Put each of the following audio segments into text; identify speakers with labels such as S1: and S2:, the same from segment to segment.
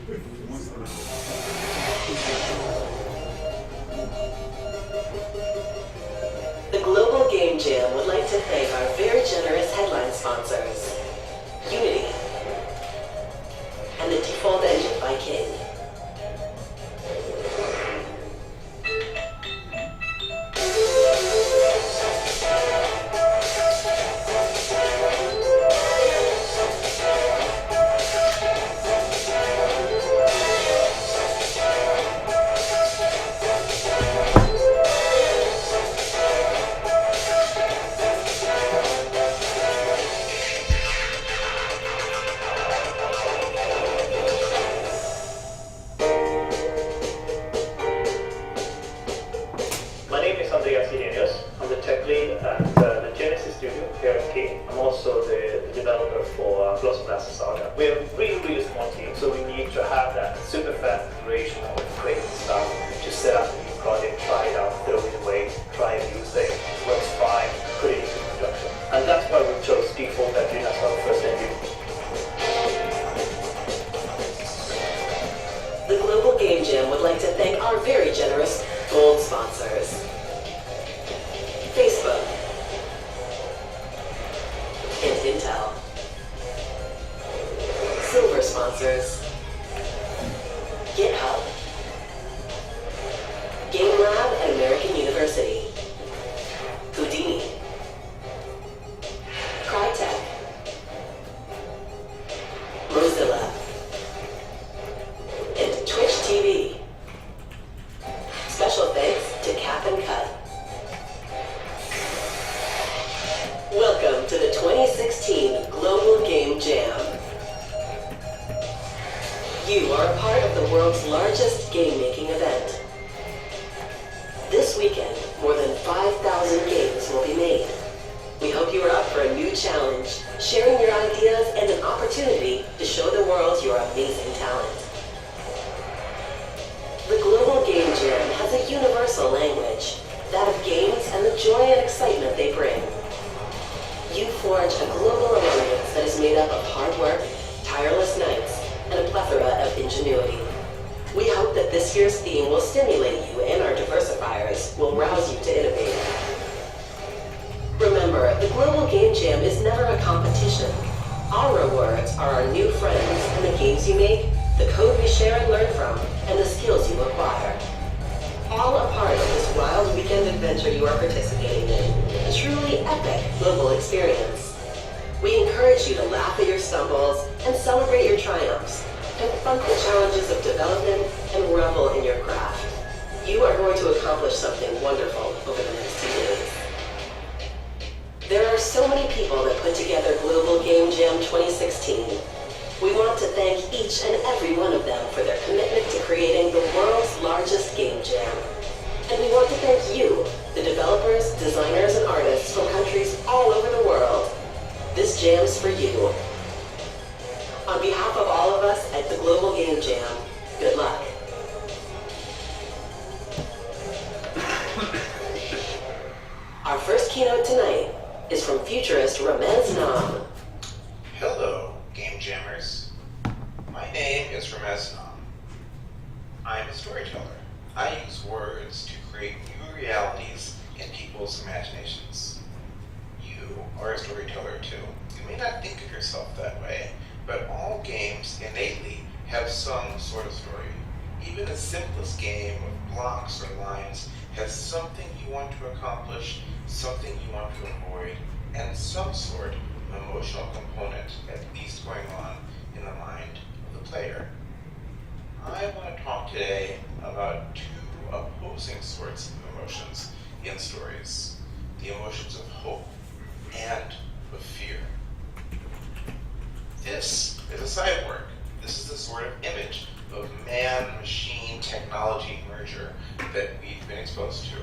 S1: The Global Game Jam would like to thank our very generous headline sponsors, Unity, and the Default Engine by King.
S2: My name is Andreas Gidenius. I'm the tech lead at the Genesis studio here at King. I'm also the developer for Blossom Blast Saga. We're a really small team, so we need to have that super fast iteration of creating stuff to set up a new project, try it out, throw it away, try a new thing, works fine, put it into production. And that's why we chose Default Engine as our first engine.
S1: The Global Game Jam would like to thank our very generous gold sponsors, Facebook and Intel. Silver sponsors, GitHub, Game Lab at American University, Houdini, Crytek, Mozilla, and Twitch TV. Special thanks to Cap and Cut. Welcome to the 2016 Global Game Jam. You are a part of the world's largest game-making event. This weekend, more than 5,000 games will be made. We hope you are up for a new challenge, sharing your ideas and an opportunity to show the world your amazing talent. The Global Game Jam has a universal language, that of games and the joy and excitement they bring. You forge a global alliance that is made up of hard work, tireless nights, and a plethora of ingenuity. We hope that this year's theme will stimulate you and our diversifiers will rouse you to innovate. Remember, the Global Game Jam is never a competition. Our rewards are our new friends and the games you make, the code we share and learn from, and the skills you acquire. All a part of this wild weekend adventure you are participating in, a truly epic global experience. We encourage you to laugh at your stumbles and celebrate your triumphs, confront the challenges of development, and revel in your craft. You are going to accomplish something wonderful over the next 2 days. There are so many people that put together Global Game Jam 2016. We want to thank each and every one of them for their commitment to creating the world's largest game jam. And we want to thank you, the developers, designers, and artists from countries all over the world. This jam's for you. On behalf of all of us at the Global Game Jam, good luck. Our first keynote tonight is from futurist Ramez Nam.
S3: Hello, Game Jammers. My name is Ramez Nam. I'm a storyteller. I use words to create new realities in people's imaginations. You are a storyteller too. You may not think of yourself that way, but all games innately have some sort of story. Even the simplest game of blocks or lines has something you want to accomplish, something you want to avoid, and some sort of emotional component at least going on in the mind of the player. I want to talk today about two opposing sorts of emotions in stories. The emotions of hope and of fear. This is a cyborg. This is the sort of image of man-machine technology merger that we've been exposed to.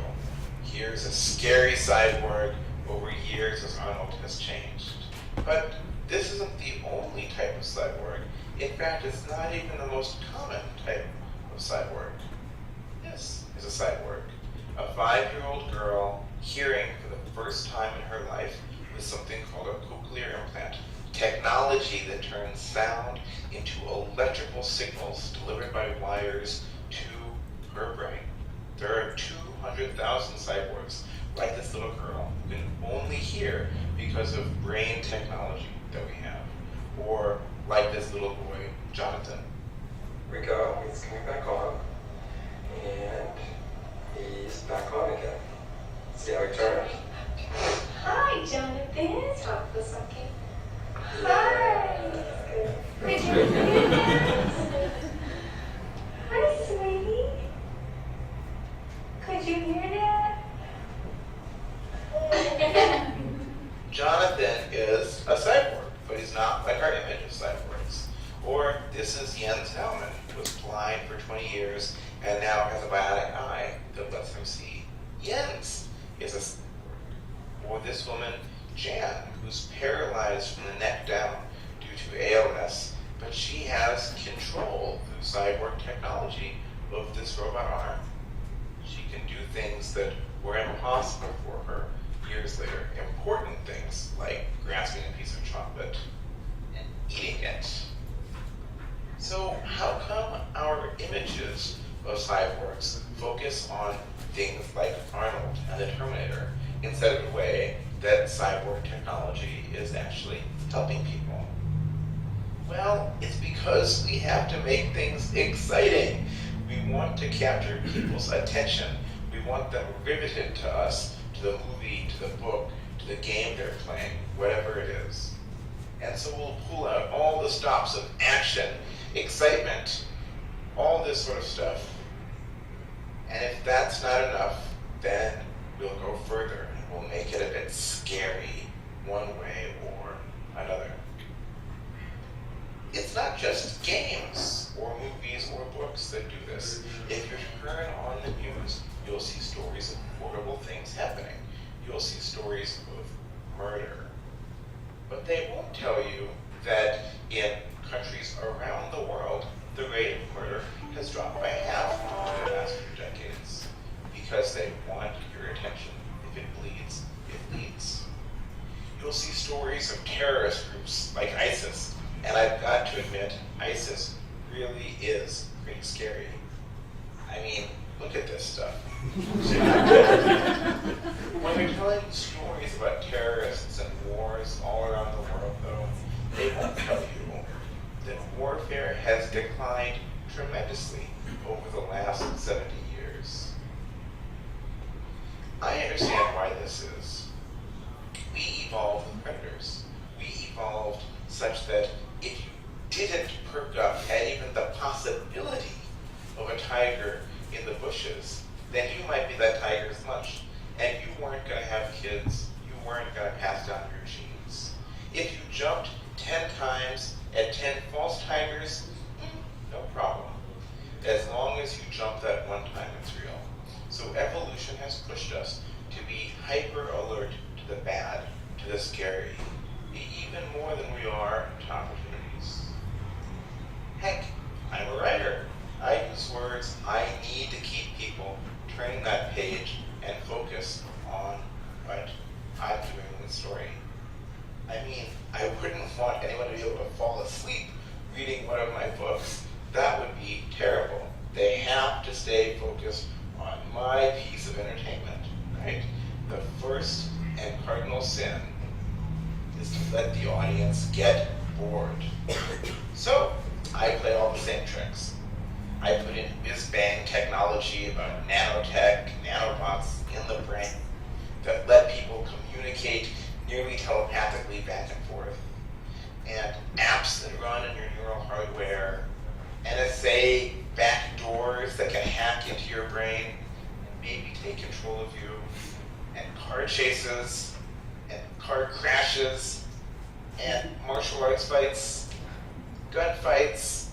S3: Here's a scary cyborg. Over years as Arnold has changed. But this isn't the only type of cyborg. In fact, it's not even the most common type of cyborg. This is a cyborg. A 5-year-old girl hearing for the first time in her life with something called a cochlear implant. Technology that turns sound into into electrical signals delivered by wires to her brain. There are 200,000 cyborgs like this little girl who can only hear because of brain technology that we have. Or like this little boy, Jonathan.
S4: We go, he's coming back on, and he's back on again. See how he turns?
S5: Hi, Jonathan.
S4: Top for a second.
S5: Hi. Could you hear that? Hi, sweetie. Could you hear that?
S3: Jonathan is a cyborg, but he's not like our image of cyborgs. Or this is Jens Hellman, who was blind for 20 years and now has a bionic eye that lets him see. Jens is a cyborg. Or this woman, Jan, who's paralyzed from the neck down due to ALS, but she has control through cyborg technology of this robot arm. She can do things that were impossible for her years later. Important things like grasping a piece of chocolate and eating it. So how come our images of cyborgs focus on things like Arnold and the Terminator instead of the way that cyborg technology is actually helping people? Well, it's because we have to make things exciting. We want to capture people's attention. We want them riveted to us, to the movie, to the book, to the game they're playing, whatever it is. And so we'll pull out all the stops of action, excitement, all this sort of stuff. And if that's not enough, then we'll go further and we'll make it a bit scary one way or another. It's not just games or movies or books that do this. If you turn on the news, you'll see stories of horrible things happening. You'll see stories of murder. But they won't tell you that in countries around the world, the rate of murder has dropped by half in the last few decades because they want your attention. If it bleeds, it bleeds. You'll see stories of terrorist groups like ISIS, and I've got to admit, ISIS really is pretty scary. I mean, look at this stuff. When they're telling stories about terrorists and wars all around the world, though, they won't tell you that warfare has declined tremendously over the last 70 years. I understand why this is. We evolved with predators. We evolved such that if you didn't perk up at even the possibility of a tiger in the bushes, then you might be that tiger's lunch. And you weren't going to have kids. You weren't going to pass down your genes. If you jumped 10 times at 10 false tigers, no problem. As long as you jump that one time, it's real. So evolution has pushed us to be hyper alert to the bad, to the scary, even more than we are to opportunities. Heck, I'm a writer. I use words. I need to keep people turning that page and focus on what I'm doing in the story. I mean, I wouldn't want anyone to be able to fall asleep reading one of my books. That would be terrible. They have to stay focused on my piece of entertainment, right? The first and cardinal sin is to let the audience get bored. So, I play all the same tricks. I put in whiz-bang technology about nanotech, nanobots in the brain that let people communicate nearly telepathically back and forth. And apps that run in your neural hardware, NSA backdoors that can hack into your brain and maybe take control of you, and car chases, and car crashes, and martial arts fights, gunfights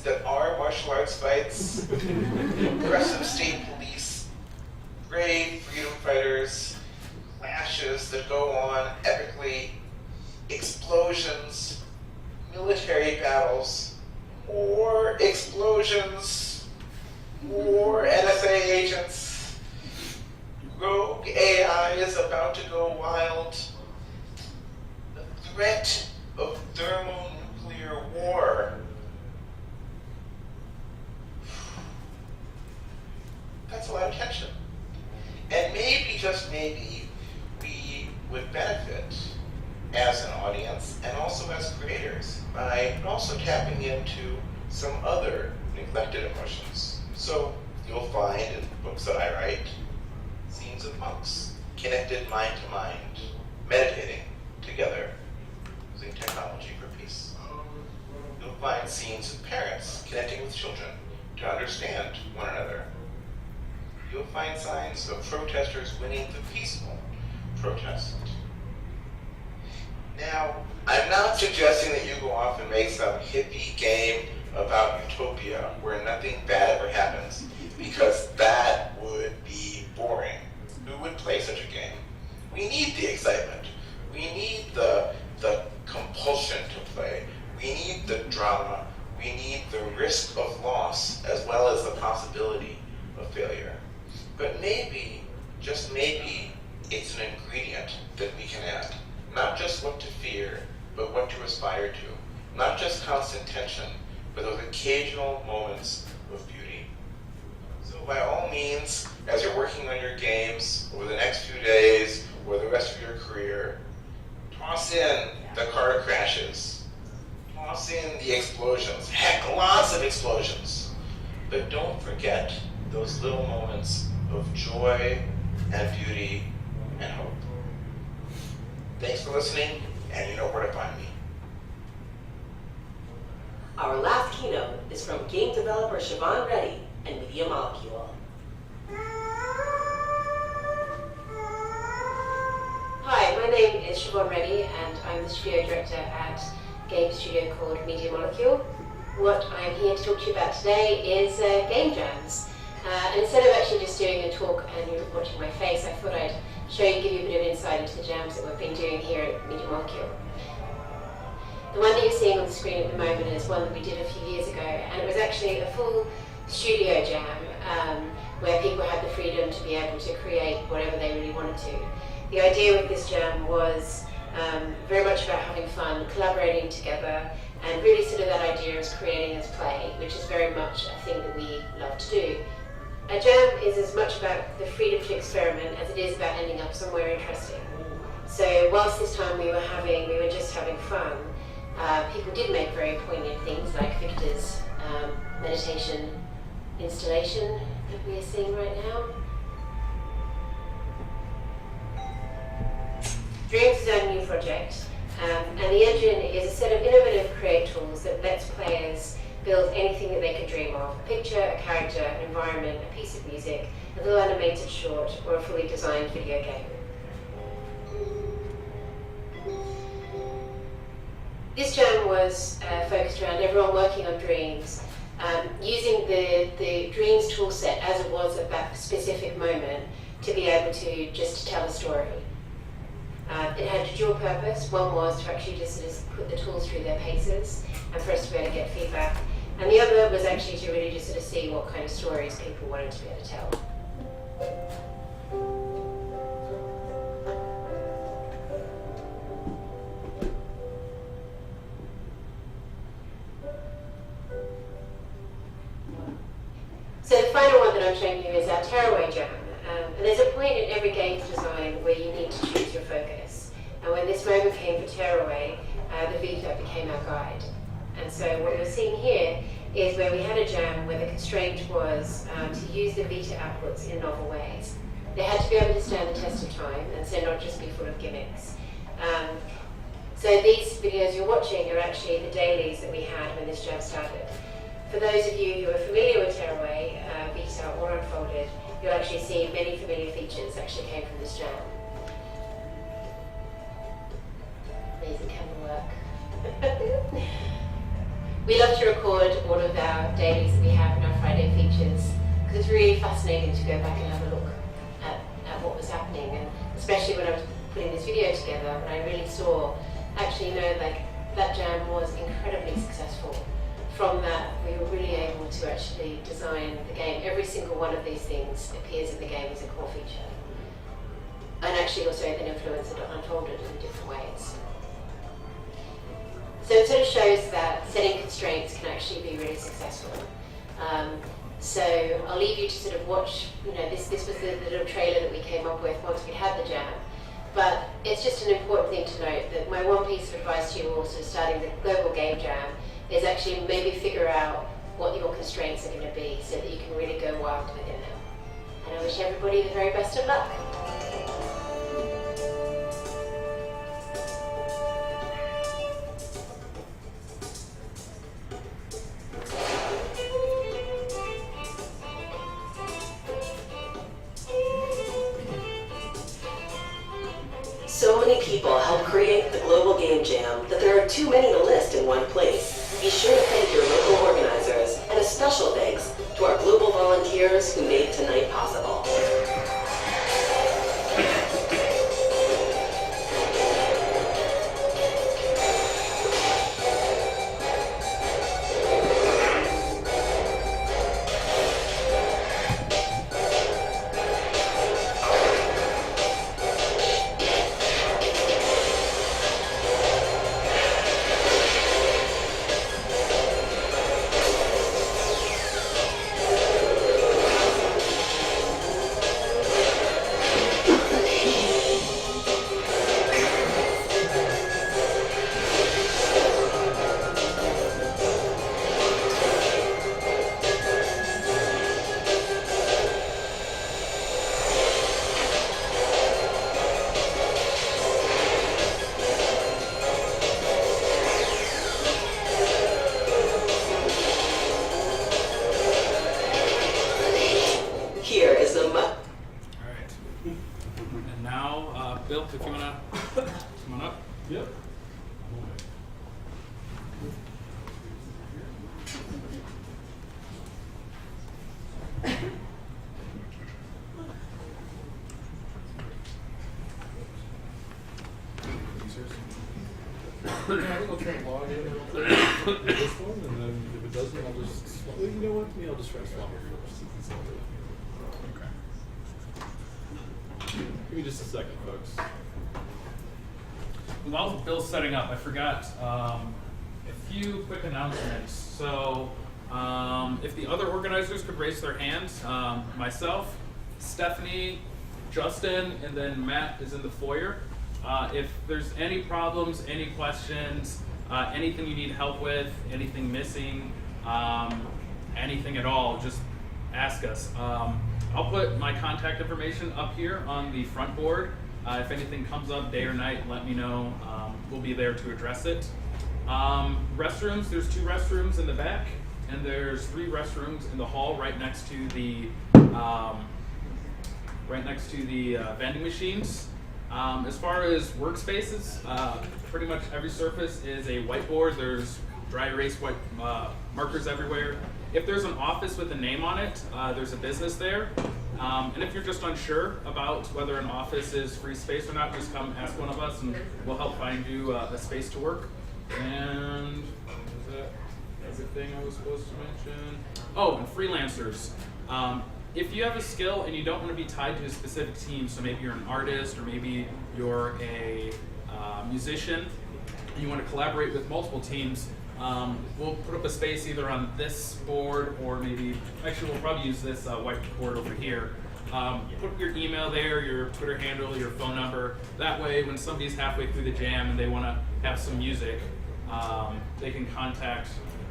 S3: that are martial arts fights, aggressive state police, brave freedom fighters, clashes that go on epically, explosions, military battles, war explosions, war NSA agents, rogue AI is about to go wild, the threat of thermonuclear nuclear war. That's a lot of tension. And maybe, just maybe, we would benefit as an audience and also as creators by also tapping into some other neglected emotions. So you'll find in books that I write scenes of monks connected mind to mind, meditating together using technology for peace. You'll find scenes of parents connecting with children to understand one another. You'll find signs of protesters winning the peaceful protest. Now, I'm not suggesting that you go off and make some hippie game about utopia where nothing bad ever happens, because that would be boring. Who would play such a game? We need the excitement. We need the compulsion to play. We need the drama. We need the risk of loss as well as the possibility of failure. But maybe, just maybe, it's an ingredient that we can add. Not just what to fear, but what to aspire to. Not just constant tension, but those occasional moments of beauty. So by all means, as you're working on your games over the next few days or the rest of your career, toss in the car crashes. Toss in the explosions. Heck, lots of explosions. But don't forget those little moments of joy and beauty and hope. Thanks for listening, and you know where to find me.
S1: Our last keynote is from game developer Siobhan Reddy and Media Molecule.
S6: Hi, my name is Siobhan Reddy, and I'm the studio director at a game studio called Media Molecule. What I'm here to talk to you about today is game jams. And instead of actually just doing a talk and you're watching my face, I thought I'd give you a bit of insight into the jams that we've been doing here at Media Molecule. The one that you're seeing on the screen at the moment is one that we did a few years ago, and it was actually a full studio jam where people had the freedom to be able to create whatever they really wanted to. The idea with this jam was very much about having fun, collaborating together, and really sort of that idea of creating as play, which is very much a thing that we love to do. A jam is as much about the freedom to experiment as it is about ending up somewhere interesting. So whilst this time we were just having fun, people did make very poignant things like Victor's meditation installation that we are seeing right now. Dreams is our new project, and the engine is a set of innovative create tools that lets players build anything that they could dream of: a picture, a character, an environment, a piece of music, a little animated short, or a fully designed video game. This jam was focused around everyone working on dreams, using the dreams tool set as it was at that specific moment to be able to just tell a story. It had a dual purpose. One was to actually just sort of put the tools through their paces and for us to be able to get feedback. And the other was actually to really just sort of see what kind of stories people wanted to be able to tell. So the final one that I'm showing you is our Tearaway Jam. And there's a point in every game's design where you need to choose your focus. And when this moment came for Tearaway, the Vita became our guide. And so what you're seeing here is where we had a jam where the constraint was to use the Vita outputs in novel ways. They had to be able to stand the test of time and so not just be full of gimmicks. So these videos you're watching are actually the dailies that we had when this jam started. For those of you who are familiar with Tearaway, Vita or Unfolded, you'll actually see many familiar features actually came from this jam. Amazing camera work. We love to record all of our dailies that we have in our Friday features because it's really fascinating to go back and have a look at what was happening, and especially when I was putting this video together, and I really saw, actually, that jam was incredibly successful. From that, we were really able to actually design the game. Every single one of these things appears in the game as a core feature, and actually also then influence it Unfolded in different ways. So it sort of shows that setting constraints can actually be really successful. So I'll leave you to sort of watch, this was the little trailer that we came up with once we had the jam. But it's just an important thing to note that my one piece of advice to you also starting the Global Game Jam is actually maybe figure out what your constraints are going to be so that you can really go wild within them. And I wish everybody the very best of luck.
S1: So many people help create the Global Game Jam that there are too many to list in one place. Be sure to thank your local organizers, and a special thanks to our global volunteers who made tonight possible. Here is the
S7: All right. And now, Bill, if you want to come on up.
S8: Yep. I think I'll try to log in real quick with this one, and then if it doesn't, I'll just, well, you know what? Maybe I'll just try to swap it first. Okay. Give me just a second, folks.
S7: While Bill's setting up, I forgot a few quick announcements. So, if the other organizers could raise their hands, myself, Stephanie, Justin, and then Matt is in the foyer. If there's any problems, any questions, anything you need help with, anything missing, anything at all, just ask us. I'll put my contact information up here on the front board. If anything comes up day or night, let me know. We'll be there to address it. Restrooms, there's 2 restrooms in the back, and there's 3 restrooms in the hall right next to the vending machines. As far as workspaces, pretty much every surface is a whiteboard. There's dry erase white markers everywhere. If there's an office with a name on it, there's a business there. And if you're just unsure about whether an office is free space or not, just come ask one of us and we'll help find you a space to work. And is that everything I was supposed to mention? Oh, and freelancers. If you have a skill and you don't want to be tied to a specific team, so maybe you're an artist or maybe you're a musician and you want to collaborate with multiple teams, we'll put up a space either on this board or maybe, actually we'll probably use this white board over here. Put your email there, your Twitter handle, your phone number. That way when somebody's halfway through the jam and they want to have some music, they can contact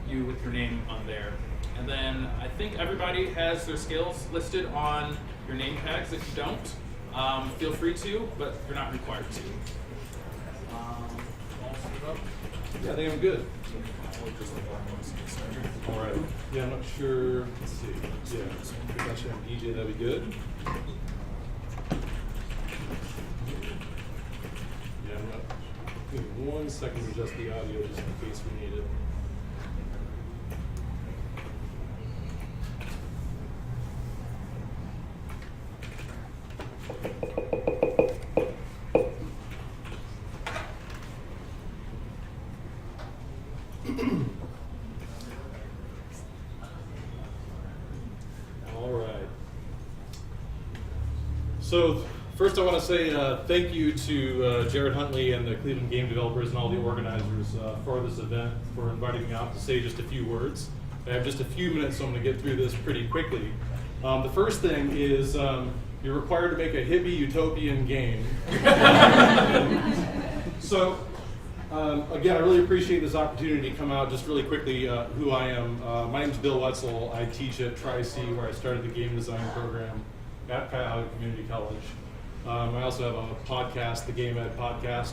S7: you with your name on there. And then I think everybody has their skills listed on your name tags. If you don't, feel free to, but you're not required to. All set up?
S8: Yeah, I think I'm good. All right. Yeah, I'm not sure. Let's see. Yeah, if that's an EJ, that'd be good. Yeah, I'm not. Give me 1 second to adjust the audio just in case we need it. All right. So First, I want to say thank you to Jared Huntley and the Cleveland game developers and all the organizers for this event, for inviting me out to say just a few words. I have just a few minutes, so I'm going to get through this pretty quickly. The first thing is you're required to make a hippie utopian game. So, again, I really appreciate this opportunity to come out. Just really quickly, who I am. My name is Bill Wetzel. I teach at Tri-C, where I started the game design program at Cuyahoga Community College. I also have a podcast, the Game Ed Podcast,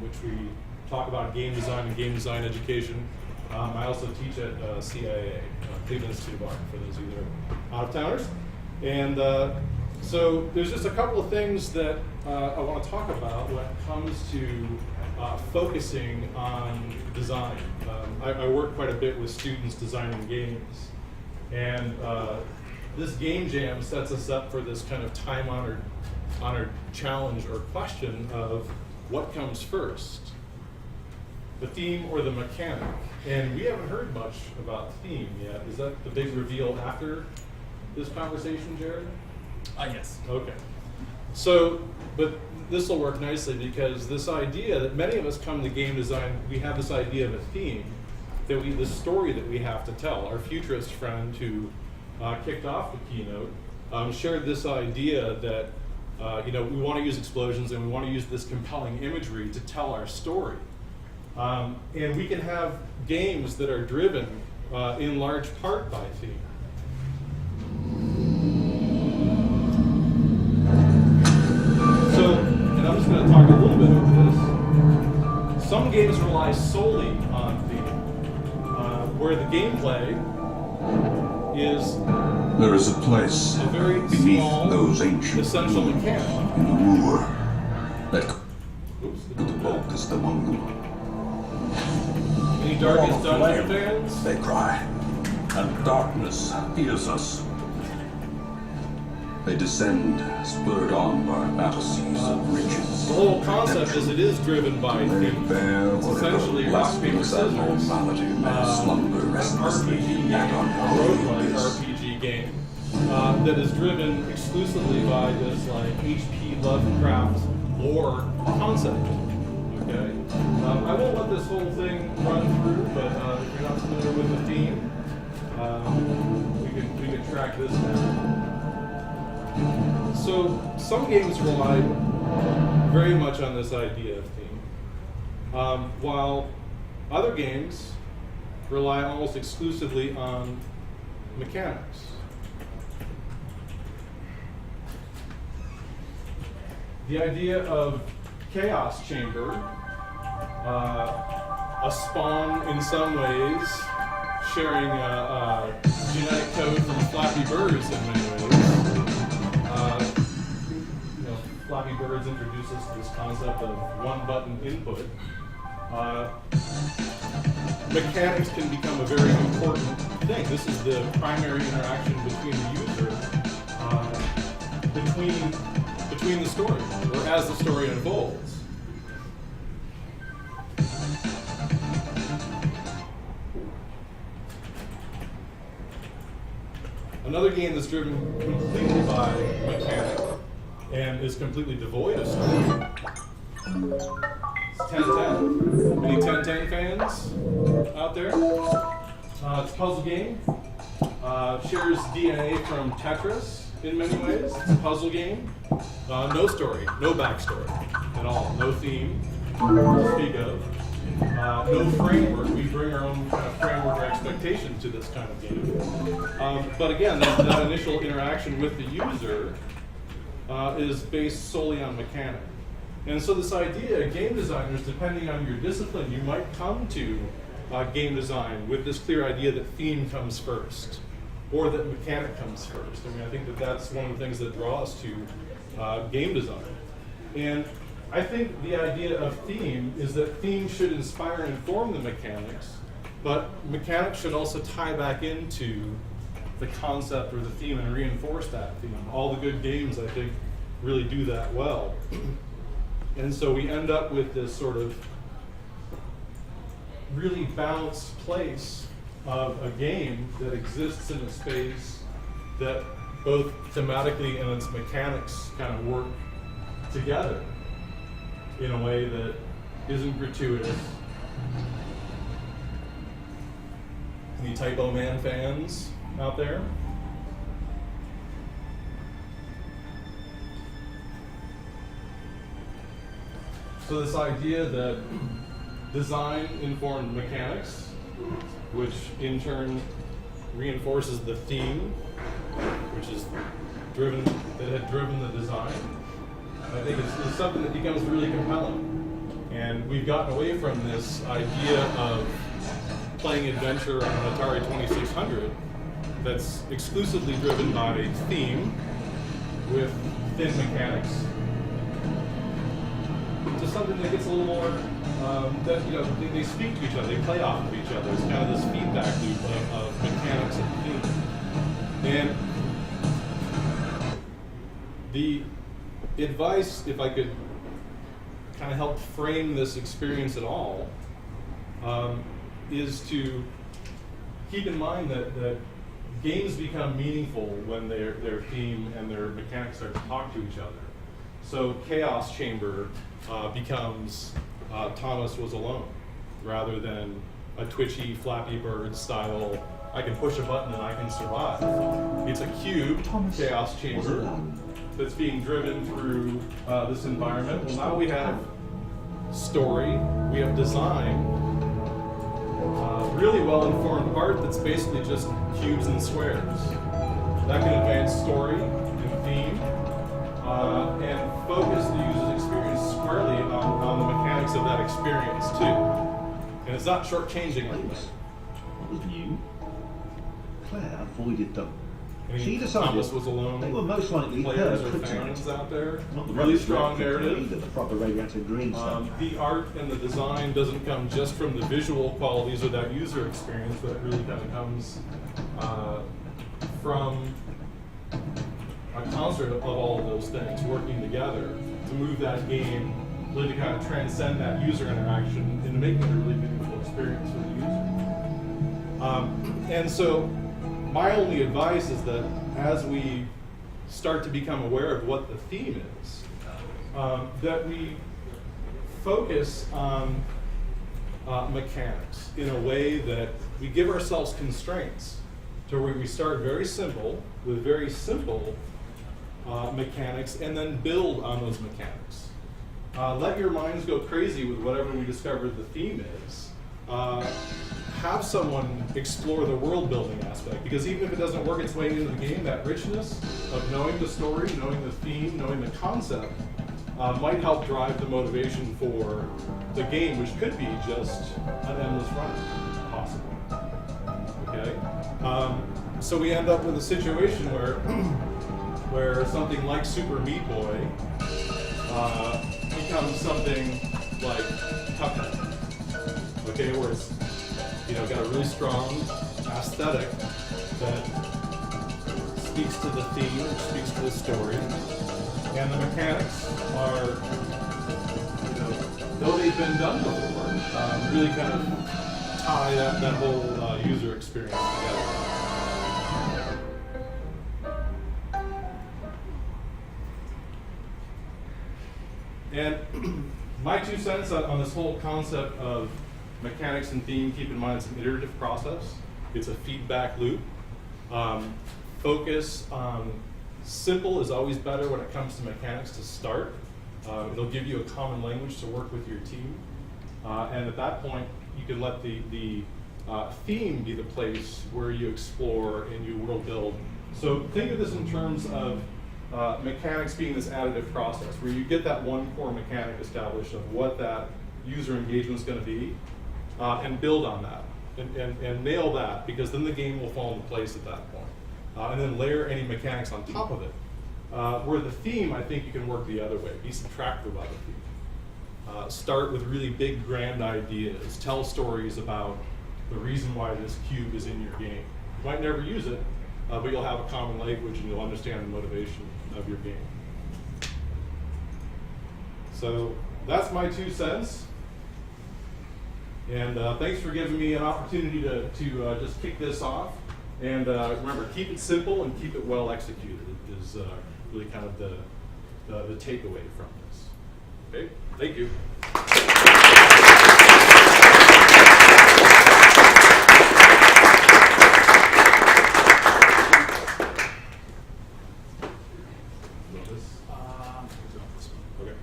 S8: which we talk about game design and game design education. I also teach at CIA, Cleveland Institute of Art, for those of you that are out-of-towners. And so there's just a couple of things that I want to talk about when it comes to focusing on design. I work quite a bit with students designing games. And this game jam sets us up for this kind of time-honored challenge or question of what comes first, the theme or the mechanic? And we haven't heard much about theme yet. Is that the big reveal after this conversation, Jared?
S7: Yes.
S8: Okay. So, but this will work nicely because this idea that many of us come to game design, we have this idea of a theme, the story that we have to tell. Our futurist friend who kicked off the keynote shared this idea that we want to use explosions and we want to use this compelling imagery to tell our story. And we can have games that are driven in large part by theme. So, and I'm just going to talk a little bit about this. Some games rely solely on theme, where the gameplay is
S9: there is a place
S8: a very
S9: beneath
S8: small,
S9: those ancient
S8: essential
S9: ruins
S8: mechanic.
S9: in the Ruhr that
S8: Oops.
S9: the boldest among them.
S8: Any Darkest Dungeon fans?
S9: They cry, and darkness hears us. They descend, spurred on by fantasies of riches.
S8: The whole concept is it is driven by
S9: Lay
S8: theme.
S9: bare
S8: It's
S9: whatever
S8: essentially rock, paper,
S9: blasphemous
S8: scissors.
S9: abnormality may slumber
S8: An
S9: restlessly
S8: RPG game,
S9: at
S8: a
S9: unholy
S8: roguelike
S9: abyss.
S8: RPG game that is driven exclusively by this like H.P. Lovecraft lore concept. Okay, I won't let this whole thing run through, but if you're not familiar with the theme, we can track this down. So some games rely very much on this idea of theme, while other games rely almost exclusively on mechanics. The idea of Chaos Chamber, a spawn in some ways, sharing genetic code from Flappy Birds in many ways. Flappy Birds introduced us to this concept of one-button input. Mechanics can become a very important thing. This is the primary interaction between the user, between the story, or as the story unfolds. Another game that's driven completely by mechanic and is completely devoid of story. It's 10-10. Any 10-10 fans out there? It's a puzzle game. Shares DNA from Tetris in many ways. It's a puzzle game. No story, no backstory at all. No theme to speak of. No framework. We bring our own kind of framework or expectation to this kind of game. But again, that initial interaction with the user is based solely on mechanic. And so this idea, game designers, depending on your discipline, you might come to game design with this clear idea that theme comes first, or that mechanic comes first. I mean, I think that that's one of the things that draw us to game design. And I think the idea of theme is that theme should inspire and inform the mechanics, but mechanics should also tie back into the concept or the theme and reinforce that theme. All the good games, I think, really do that well. And so we end up with this sort of really balanced place of a game that exists in a space that both thematically and its mechanics kind of work together in a way that isn't gratuitous. Any Typo Man fans out there? So this idea that design informed mechanics, which in turn reinforces the theme, which is that had driven the design, I think is something that becomes really compelling. And we've gotten away from this idea of playing adventure on an Atari 2600 that's exclusively driven by theme with thin mechanics to something that gets a little more, that, you know, they speak to each other, they play off of each other. It's kind of this feedback loop of mechanics and theme. And the advice, if I could kind of help frame this experience at all, is to keep in mind that games become meaningful when their theme and their mechanics start to talk to each other. So Chaos Chamber becomes Thomas Was Alone, rather than a twitchy Flappy Bird style, I can push a button and I can survive. It's a cube Chaos Chamber that's being driven through this environment. Well, now we have story, we have design, really well-informed art that's basically just cubes and squares. That can advance story and theme, and focus the user's experience squarely on the mechanics of that experience too. And it's not shortchanging like that.
S10: What was new? Claire avoided them.
S8: I mean,
S10: She decided
S8: Thomas Was Alone.
S10: they were most likely her
S8: Players or
S10: kryptonite.
S8: fans out there.
S10: Not the
S8: Really
S10: rubbish
S8: strong
S10: reactor
S8: narrative.
S10: either, the proper radioactive green stuff.
S8: The art and the design doesn't come just from the visual qualities or that user experience, but it really kind of comes from a concert of all of those things working together to move that game, really to kind of transcend that user interaction into making it a really meaningful experience for the user. And so my only advice is that as we start to become aware of what the theme is, that we focus on mechanics in a way that we give ourselves constraints to where we start very simple with very simple mechanics and then build on those mechanics. Let your minds go crazy with whatever we discover the theme is. Have someone explore the world building aspect, because even if it doesn't work its way into the game, that richness of knowing the story, knowing the theme, knowing the concept might help drive the motivation for the game, which could be just an endless run, possibly. Okay? So we end up with a situation where something like Super Meat Boy becomes something like Cuphead. Okay, where it's, you know, got a really strong aesthetic that speaks to the theme, which speaks to the story, and the mechanics are, you know, though they've been done before, really kind of tie that whole user experience together. And my 2 cents on this whole concept of mechanics and theme, keep in mind it's an iterative process. It's a feedback loop. Focus on simple is always better when it comes to mechanics to start. It'll give you a common language to work with your team. And at that point, you can let the theme be the place where you explore and you world build. So think of this in terms of mechanics being this additive process, where you get that one core mechanic established of what that user engagement is going to be, and build on that, and nail that, because then the game will fall into place at that point. And then layer any mechanics on top of it. Where the theme, I think you can work the other way, be subtractive of the theme. Start with really big, grand ideas, tell stories about the reason why this cube is in your game. You might never use it, but you'll have a common language and you'll understand the motivation of your game. So that's my 2 cents. And thanks for giving me an opportunity to just kick this off. And remember, keep it simple and keep it well executed is really kind of the takeaway from this. Okay, thank you. Okay.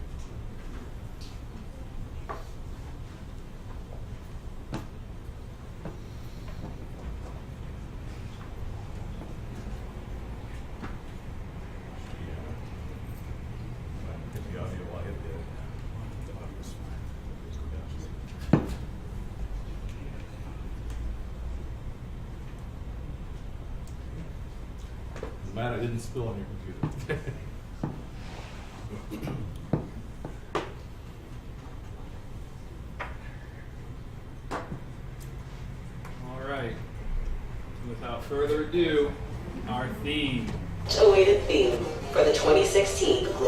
S8: The audio while it did. The audio's fine. Matt, I didn't spill on your computer.
S7: All right. Without further ado, our theme.
S1: Awaited theme for the 2016